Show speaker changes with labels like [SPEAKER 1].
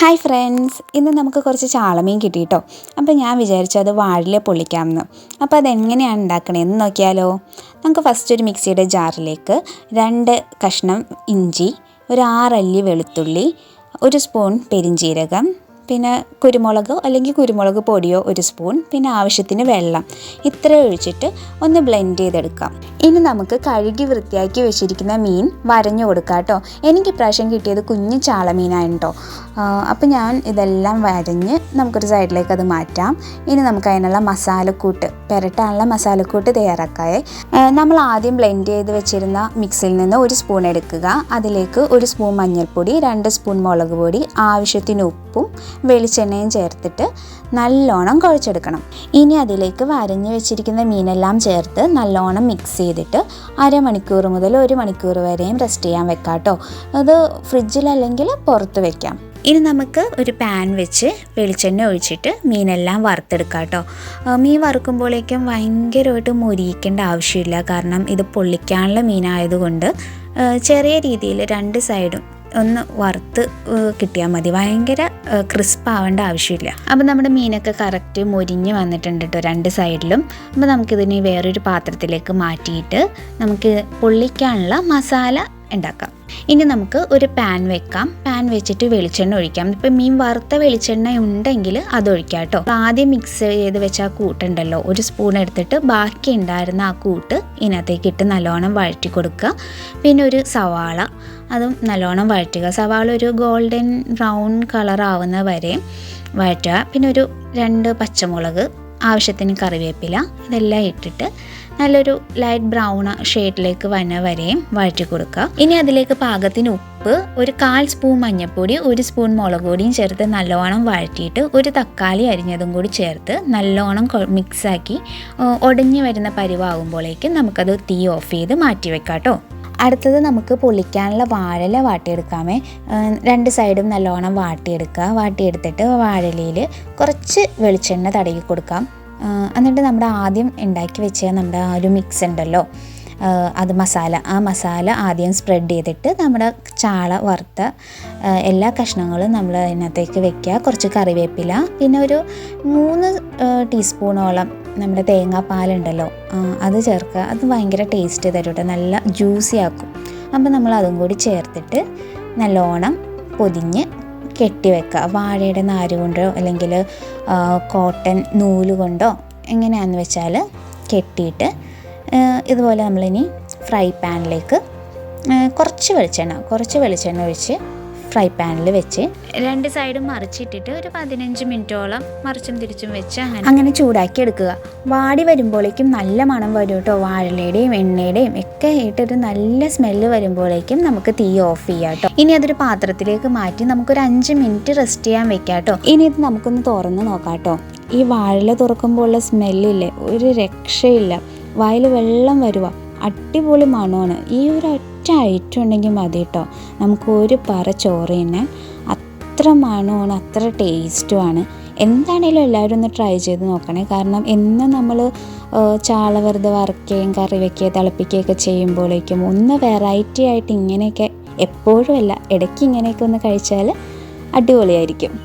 [SPEAKER 1] Hi friends, ഇന്ന് നമുക്ക് കുറച്ച് ചാളമീൻ കിട്ടിയിട്ടോ. അപ്പോൾ ഞാൻ വിചാരിച്ചു അത് വാഴയില പൊള്ളിക്കാമെന്ന്. അപ്പോൾ അതെങ്ങനെയാണ് ഉണ്ടാക്കണതെന്ന് നോക്കിയാലോ. നമുക്ക് ഫസ്റ്റ് ഒരു മിക്സിയുടെ ജാറിലേക്ക് 2 കഷ്ണം ഇഞ്ചി, ഒരു 6 അല്ലി വെളുത്തുള്ളി, 1 സ്പൂൺ പെരിഞ്ജീരകം, പിന്നെ കുരുമുളക് അല്ലെങ്കിൽ കുരുമുളക് പൊടിയോ 1 സ്പൂൺ, പിന്നെ ആവശ്യത്തിന് വെള്ളം, ഇത്ര ഒഴിച്ചിട്ട് ഒന്ന് ബ്ലെൻഡ് ചെയ്തെടുക്കാം. ഇനി നമുക്ക് കഴുകി വൃത്തിയാക്കി വെച്ചിരിക്കുന്ന മീൻ വരഞ്ഞു കൊടുക്കാം കേട്ടോ. എനിക്ക് ഇപ്രാവശ്യം കിട്ടിയത് കുഞ്ഞു ചാളമീനാണ് കേട്ടോ. അപ്പോൾ ഞാൻ ഇതെല്ലാം വരഞ്ഞ് നമുക്കൊരു സൈഡിലേക്ക് അത് മാറ്റാം. ഇനി നമുക്ക് അതിനുള്ള മസാലക്കൂട്ട് പുരട്ടാനുള്ള മസാലക്കൂട്ട് തയ്യാറാക്കാതെ നമ്മൾ ആദ്യം ബ്ലെൻഡ് ചെയ്ത് വെച്ചിരുന്ന മിക്സിൽ നിന്ന് 1 സ്പൂൺ എടുക്കുക. അതിലേക്ക് 1 സ്പൂൺ മഞ്ഞൾപ്പൊടി, 2 സ്പൂൺ മുളക് പൊടി, ആവശ്യത്തിന് ഉപ്പും വെളിച്ചെണ്ണയും ചേർത്തിട്ട് നല്ലോണം കുഴച്ചെടുക്കണം. ഇനി അതിലേക്ക് വരഞ്ഞു വെച്ചിരിക്കുന്ന മീനെല്ലാം ചേർത്ത് നല്ലോണം മിക്സ് ചെയ്തിട്ട് അരമണിക്കൂർ മുതൽ 1 മണിക്കൂർ വരെയും റെസ്റ്റ് ചെയ്യാൻ വെക്കാം കേട്ടോ. അത് ഫ്രിഡ്ജിലല്ലെങ്കിൽ പുറത്ത് വെക്കാം. ഇനി നമുക്ക് ഒരു പാൻ വെച്ച് വെളിച്ചെണ്ണ ഒഴിച്ചിട്ട് മീനെല്ലാം വറുത്തെടുക്കാം കേട്ടോ. മീൻ വറുക്കുമ്പോഴേക്കും ഭയങ്കരമായിട്ട് മുരിയിക്കേണ്ട ആവശ്യമില്ല, കാരണം ഇത് പൊള്ളിക്കാനുള്ള മീനായതുകൊണ്ട് ചെറിയ രീതിയിൽ 2 സൈഡും ഒന്ന് വറുത്ത് കിട്ടിയാൽ മതി. ഭയങ്കര ക്രിസ്പ് ആവേണ്ട ആവശ്യമില്ല. അപ്പോൾ നമ്മുടെ മീനൊക്കെ കറക്റ്റ് മൊരിഞ്ഞ് വന്നിട്ടുണ്ട് കേട്ടോ 2 സൈഡിലും. അപ്പോൾ നമുക്കിതിനെ വേറൊരു പാത്രത്തിലേക്ക് മാറ്റിയിട്ട് നമുക്ക് പൊള്ളിക്കാനുള്ള മസാല ഉണ്ടാക്കാം. ഇനി നമുക്ക് ഒരു പാൻ വെക്കാം. പാൻ വെച്ചിട്ട് വെളിച്ചെണ്ണ ഒഴിക്കാം. ഇപ്പം മീൻ വറുത്ത വെളിച്ചെണ്ണ ഉണ്ടെങ്കിൽ അതൊഴിക്കാം കേട്ടോ. ആദ്യം മിക്സ് ചെയ്ത് വെച്ച ആ കൂട്ടുണ്ടല്ലോ, 1 സ്പൂൺ എടുത്തിട്ട് ബാക്കി ഉണ്ടായിരുന്ന ആ കൂട്ട് ഇതിനകത്തേക്ക് ഇട്ട് നല്ലോണം വഴറ്റി കൊടുക്കുക. പിന്നെ ഒരു സവാള, അതും നല്ലോണം വഴറ്റുക. സവാള ഒരു ഗോൾഡൻ ബ്രൗൺ കളർ ആവുന്ന വരെ വഴറ്റുക. പിന്നെ ഒരു 2 പച്ചമുളക്, ആവശ്യത്തിന് കറിവേപ്പില, ഇതെല്ലാം ഇട്ടിട്ട് നല്ലൊരു ലൈറ്റ് ബ്രൗൺ ഷെയ്ഡിലേക്ക് വന്ന വരെയും വഴറ്റി കൊടുക്കുക. ഇനി അതിലേക്ക് പാകത്തിന് ഉപ്പ്, ഒരു 1/4 സ്പൂൺ മഞ്ഞൾപ്പൊടി, 1 സ്പൂൺ മുളക് പൊടിയും ചേർത്ത് നല്ലോണം വഴറ്റിയിട്ട് ഒരു തക്കാളി അരിഞ്ഞതും കൂടി ചേർത്ത് നല്ലോണം മിക്സാക്കി ഉടഞ്ഞു വരുന്ന പരിവാകുമ്പോഴേക്കും നമുക്കത് തീ ഓഫ് ചെയ്ത് മാറ്റി വെക്കാം കേട്ടോ. അടുത്തത് നമുക്ക് പൊള്ളിക്കാനുള്ള വാഴയില വാട്ടിയെടുക്കാമേ. 2 സൈഡും നല്ലോണം വാട്ടിയെടുത്തിട്ട് വാഴയിലയിൽ കുറച്ച് വെളിച്ചെണ്ണ തടവി കൊടുക്കാം. എന്നിട്ട് നമ്മുടെ ആദ്യം ഉണ്ടാക്കി വെച്ച നമ്മുടെ ആ ഒരു മിക്സ് ഉണ്ടല്ലോ, അത് ആ മസാല ആദ്യം സ്പ്രെഡ് ചെയ്തിട്ട് നമ്മുടെ ചാള വറുത്ത എല്ലാ കഷ്ണങ്ങളും നമ്മൾ അതിനകത്തേക്ക് വെക്കുക. കുറച്ച് കറിവേപ്പില, പിന്നെ ഒരു 3 ടീസ്പൂണോളം നമ്മുടെ തേങ്ങാപ്പാലുണ്ടല്ലോ അത് ചേർക്കുക. അത് ഭയങ്കര ടേസ്റ്റ് തരും കേട്ടോ, നല്ല ജ്യൂസി ആക്കും. അപ്പോൾ നമ്മൾ അതും കൂടി ചേർത്തിട്ട് നല്ലോണം പൊതിഞ്ഞ് കെട്ടിവെക്കുക. വാഴയുടെ നാര് കൊണ്ടോ അല്ലെങ്കിൽ കോട്ടൺ നൂല് കൊണ്ടോ എങ്ങനെയാണെന്ന് വെച്ചാൽ കെട്ടിയിട്ട് ഇതുപോലെ നമ്മളിനി ഫ്രൈ പാനിലേക്ക് കുറച്ച് വെളിച്ചെണ്ണ ഒഴിച്ച് ഫ്രൈ പാനിൽ വെച്ച് 2 സൈഡും മറിച്ചിട്ടിട്ട് ഒരു 15 മിനിറ്റോളം മറിച്ചും തിരിച്ചും വെച്ച് അങ്ങനെ ചൂടാക്കി എടുക്കുക. വാടി വരുമ്പോഴേക്കും നല്ല മണം വരും കേട്ടോ. വാഴയിലയുടെയും എണ്ണയുടെയും ഒക്കെ ഇട്ടൊരു നല്ല സ്മെല്ല് വരുമ്പോഴേക്കും നമുക്ക് തീ ഓഫ് ചെയ്യാം കേട്ടോ. ഇനി അതൊരു പാത്രത്തിലേക്ക് മാറ്റി നമുക്കൊരു 5 മിനിറ്റ് റെസ്റ്റ് ചെയ്യാൻ വെക്കാം കേട്ടോ. ഇനി ഇത് നമുക്കൊന്ന് തുറന്ന് നോക്കാം കേട്ടോ. ഈ വാഴയില തുറക്കുമ്പോൾ ഉള്ള സ്മെല്ലില്ലേ, ഒരു രക്ഷയില്ല. വായിൽ വെള്ളം വരുക, അടിപൊളി മണമാണ്. ഈ ഒരു ഐറ്റം ഉണ്ടെങ്കിൽ മതി കേട്ടോ, നമുക്ക് ഒരു പറ ചോറ് തന്നെ. അത്ര മണമാണ്, അത്ര ടേസ്റ്റുമാണ്. എന്താണേലും എല്ലാവരും ഒന്ന് ട്രൈ ചെയ്ത് നോക്കണേ. കാരണം എന്നും നമ്മൾ ചാള വെറുതെ വറുക്കുകയും കറി വയ്ക്കുകയും തിളപ്പിക്കുകയൊക്കെ ചെയ്യുമ്പോഴേക്കും ഒന്ന് വെറൈറ്റി ആയിട്ട് ഇങ്ങനെയൊക്കെ, എപ്പോഴും അല്ല ഇടയ്ക്ക് ഇങ്ങനെയൊക്കെ ഒന്ന് കഴിച്ചാൽ അടിപൊളിയായിരിക്കും.